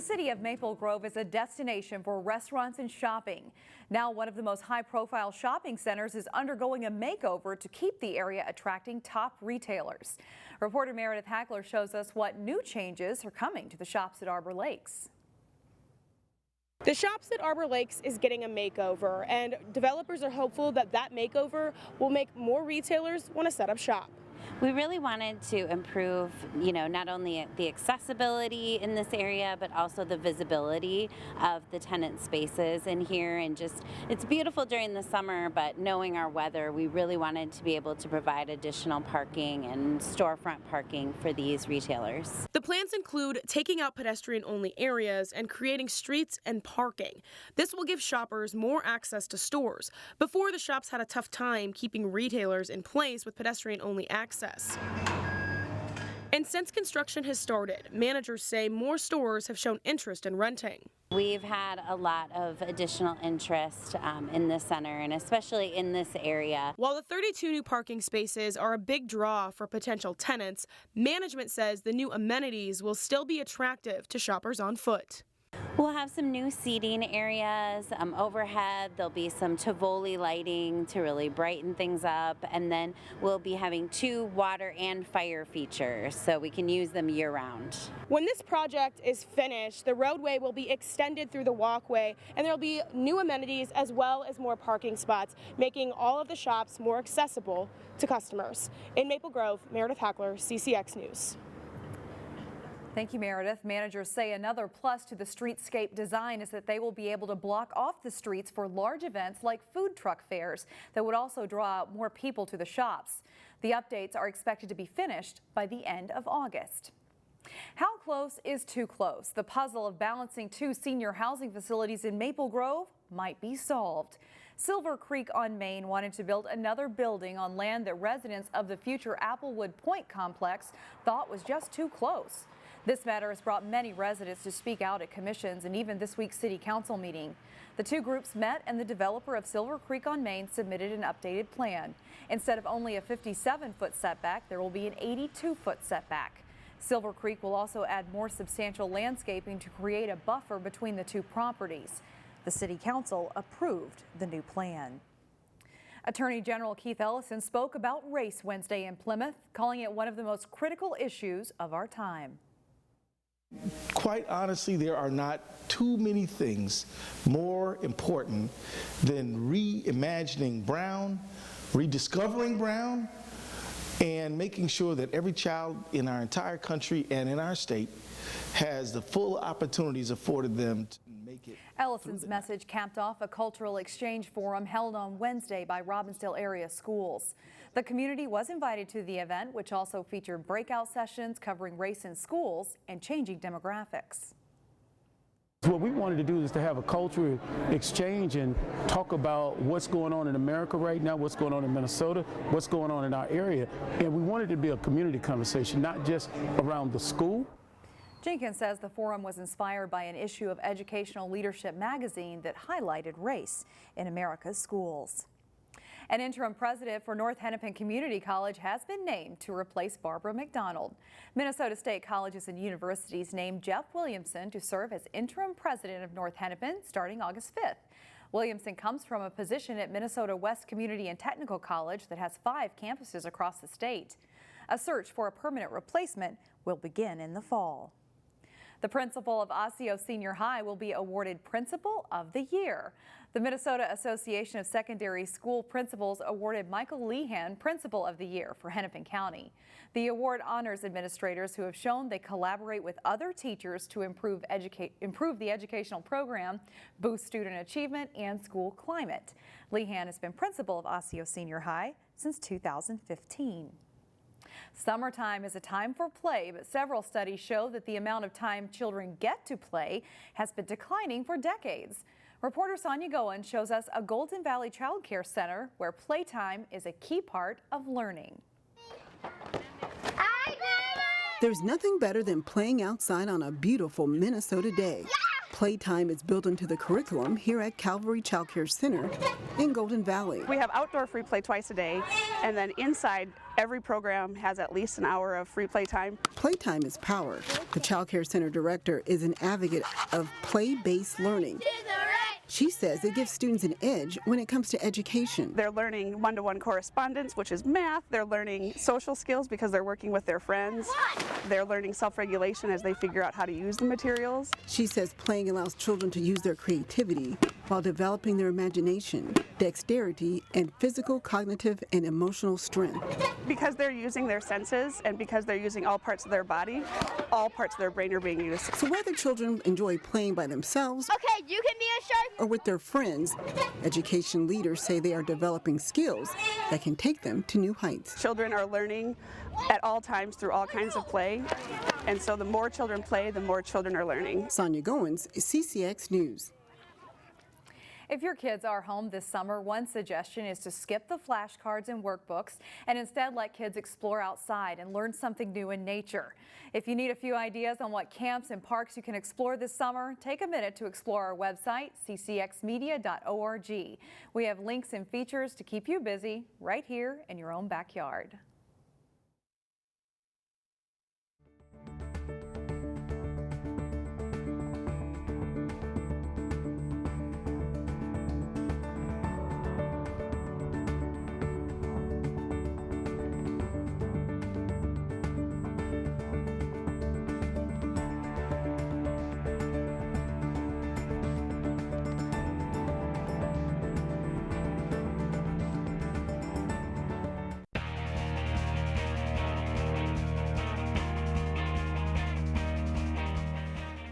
The city of Maple Grove is a destination for restaurants and shopping. Now one of the most high-profile shopping centers is undergoing a makeover to keep the area attracting top retailers. Reporter Meredith Hackler shows us what new changes are coming to the shops at Arbor Lakes. The Shops at Arbor Lakes is getting a makeover, and developers are hopeful that that makeover will make more retailers want to set up shop. We really wanted to improve, not only the accessibility in this area, but also the visibility of the tenant spaces in here. And just, it's beautiful during the summer, but knowing our weather, we really wanted to be able to provide additional parking and storefront parking for these retailers. The plans include taking out pedestrian-only areas and creating streets and parking. This will give shoppers more access to stores. Before, the shops had a tough time keeping retailers in place with pedestrian-only access. And since construction has started, managers say more stores have shown interest in renting. We've had a lot of additional interest in the center, and especially in this area. While the 32 new parking spaces are a big draw for potential tenants, management says the new amenities will still be attractive to shoppers on foot. We'll have some new seating areas overhead. There'll be some Tivoli lighting to really brighten things up, and then we'll be having 2 water and fire features so we can use them year-round. When this project is finished, the roadway will be extended through the walkway, and there'll be new amenities as well as more parking spots, making all of the shops more accessible to customers. In Maple Grove, Meredith Hackler, CCX News. Thank you, Meredith. Managers say another plus to the streetscape design is that they will be able to block off the streets for large events like food truck fairs that would also draw more people to the shops. The updates are expected to be finished by the end of August. How close is too close? The puzzle of balancing 2 senior housing facilities in Maple Grove might be solved. SilverCreek on Main wanted to build another building on land that residents of the future Applewood Point complex thought was just too close. This matter has brought many residents to speak out at commissions and even this week's city council meeting. The 2 groups met, and the developer of SilverCreek on Main submitted an updated plan. Instead of only a 57-foot setback, there will be an 82-foot setback. SilverCreek will also add more substantial landscaping to create a buffer between the 2 properties. The city council approved the new plan. Attorney General Keith Ellison spoke about race Wednesday in Plymouth, calling it one of the most critical issues of our time. Quite honestly, there are not too many things more important than reimagining Brown, rediscovering Brown, and making sure that every child in our entire country and in our state has the full opportunities afforded them to make it. Ellison's message capped off a cultural exchange forum held on Wednesday by Robbinsdale area schools. The community was invited to the event, which also featured breakout sessions covering race in schools and changing demographics. What we wanted to do is to have a cultural exchange and talk about what's going on in America right now, what's going on in Minnesota, what's going on in our area. And we wanted it to be a community conversation, not just around the school. Jenkins says the forum was inspired by an issue of Educational Leadership magazine that highlighted race in America's schools. An interim president for North Hennepin Community College has been named to replace Barbara McDonald. Minnesota State Colleges and Universities named Jeff Williamson to serve as interim president of North Hennepin starting August 5th. Williamson comes from a position at Minnesota West Community and Technical College that has 5 campuses across the state. A search for a permanent replacement will begin in the fall. The principal of Osseo Senior High will be awarded Principal of the Year. The Minnesota Association of Secondary School Principals awarded Michael Lehan Principal of the Year for Hennepin County. The award honors administrators who have shown they collaborate with other teachers to improve the educational program, boost student achievement, and school climate. Lehan has been principal of Osseo Senior High since 2015. Summertime is a time for play, but several studies show that the amount of time children get to play has been declining for decades. Reporter Sonia Goen shows us a Golden Valley Child Care Center where playtime is a key part of learning. There's nothing better than playing outside on a beautiful Minnesota day. Playtime is built into the curriculum here at Calvary Child Care Center in Golden Valley. We have outdoor free play twice a day, and then inside, every program has at least an hour of free playtime. Playtime is power. The Child Care Center director is an advocate of play-based learning. She says it gives students an edge when it comes to education. They're learning one-to-one correspondence, which is math. They're learning social skills because they're working with their friends. They're learning self-regulation as they figure out how to use the materials. She says playing allows children to use their creativity while developing their imagination, dexterity, and physical, cognitive, and emotional strength. Because they're using their senses and because they're using all parts of their body, all parts of their brain are being used. So whether children enjoy playing by themselves, okay, you can be a shark, or with their friends, education leaders say they are developing skills that can take them to new heights. Children are learning at all times through all kinds of play, and so the more children play, the more children are learning. Sonia Goins, CCX News. If your kids are home this summer, one suggestion is to skip the flashcards and workbooks and instead let kids explore outside and learn something new in nature. If you need a few ideas on what camps and parks you can explore this summer, take a minute to explore our website, ccxmedia.org. We have links and features to keep you busy right here in your own backyard.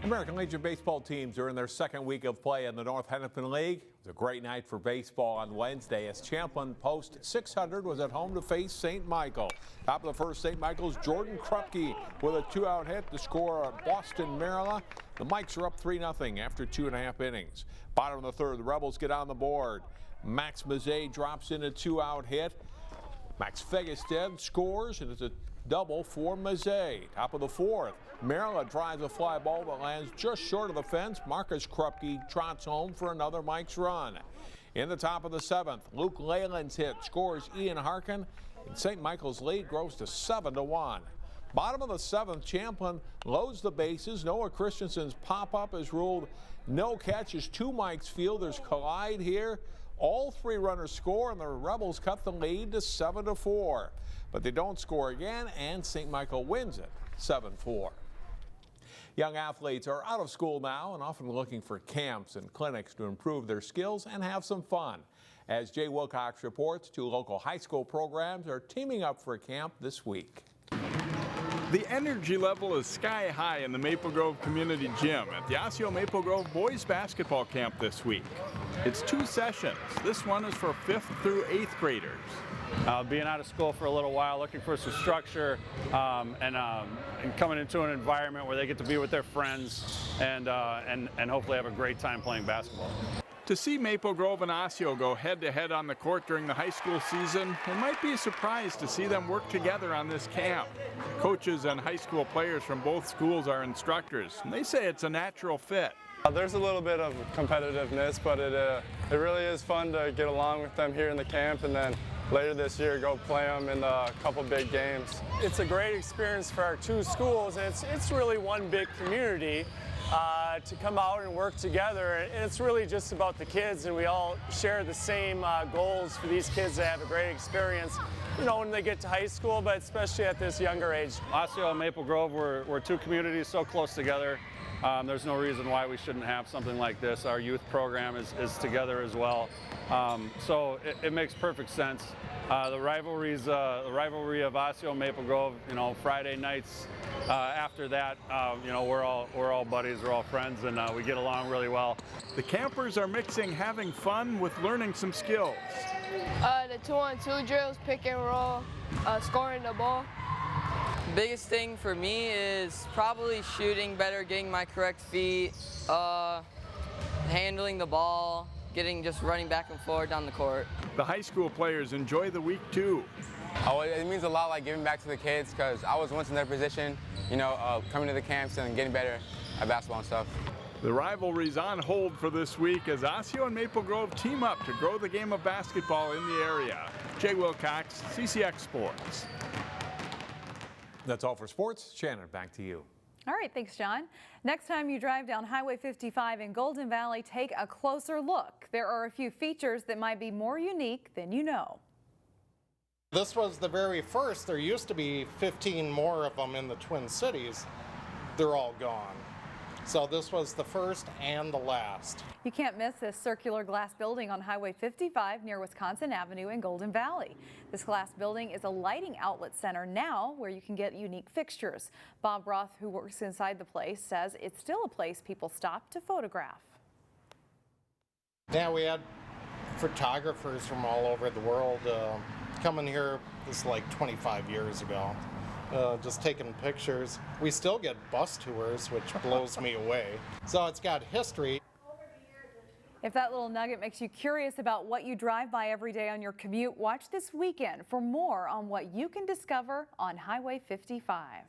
American Legion baseball teams are in their second week of play in the North Hennepin League. It was a great night for baseball on Wednesday as Champlin post 600 was at home to face St. Michael. Top of the first, St. Michael's Jordan Krupke with a 2-out hit to score Boston, Maryland. The Mikes are up 3-0 after 2.5 innings. Bottom of the third, the Rebels get on the board. Max Mazzei drops in a 2-out hit. Max Fegested scores, and it's a double for Mazzei. Top of the fourth, Maryland drives a fly ball that lands just short of the fence. Marcus Krupke trots home for another Mike's run. In the top of the seventh, Luke Leyland's hit scores Ian Harkin, and St. Michael's lead grows to 7-1. Bottom of the seventh, Champlin loads the bases. Noah Christensen's pop-up is ruled no catch as two Mike's fielders collide here. All three runners score, and the Rebels cut the lead to 7-4. But they don't score again, and St. Michael wins it 7-4. Young athletes are out of school now and often looking for camps and clinics to improve their skills and have some fun. As Jay Wilcox reports, 2 local high school programs are teaming up for a camp this week. The energy level is sky high in the Maple Grove Community Gym at the Osseo Maple Grove Boys Basketball Camp this week. It's 2 sessions. This one is for 5th through 8th graders. Being out of school for a little while, looking for some structure, and coming into an environment where they get to be with their friends and hopefully have a great time playing basketball. To see Maple Grove and Osseo go head-to-head on the court during the high school season, it might be a surprise to see them work together on this camp. Coaches and high school players from both schools are instructors, and they say it's a natural fit. There's a little bit of competitiveness, but it really is fun to get along with them here in the camp, and then later this year go play them in a couple big games. It's a great experience for our 2 schools, and it's really one big community to come out and work together. And it's really just about the kids, and we all share the same goals for these kids to have a great experience, you know, when they get to high school, but especially at this younger age. Osseo and Maple Grove, we're 2 communities so close together. There's no reason why we shouldn't have something like this. Our youth program is together as well. So it makes perfect sense. The rivalry of Osseo and Maple Grove, you know, Friday nights after that, you know, we're all buddies, we're all friends, and we get along really well. The campers are mixing having fun with learning some skills. The 2-on-2 drills, pick and roll, scoring the ball. Biggest thing for me is probably shooting better, getting my correct feet, handling the ball, just running back and forth down the court. The high school players enjoy the week too. Oh, it means a lot, like giving back to the kids, because I was once in their position, you know, coming to the camps and getting better at basketball and stuff. The rivalry's on hold for this week as Osseo and Maple Grove team up to grow the game of basketball in the area. Jay Wilcox, CCX Sports. That's all for sports. Shannon, back to you. All right, thanks, John. Next time you drive down Highway 55 in Golden Valley, take a closer look. There are a few features that might be more unique than you know. This was the very first. There used to be 15 more of them in the Twin Cities. They're all gone. So this was the first and the last. You can't miss this circular glass building on Highway 55 near Wisconsin Avenue in Golden Valley. This glass building is a lighting outlet center now where you can get unique fixtures. Bob Roth, who works inside the place, says it's still a place people stop to photograph. Yeah, we had photographers from all over the world coming here. This is like 25 years ago. Just taking pictures. We still get bus tours, which blows me away. So it's got history. If that little nugget makes you curious about what you drive by every day on your commute, watch this weekend for more on what you can discover on Highway 55.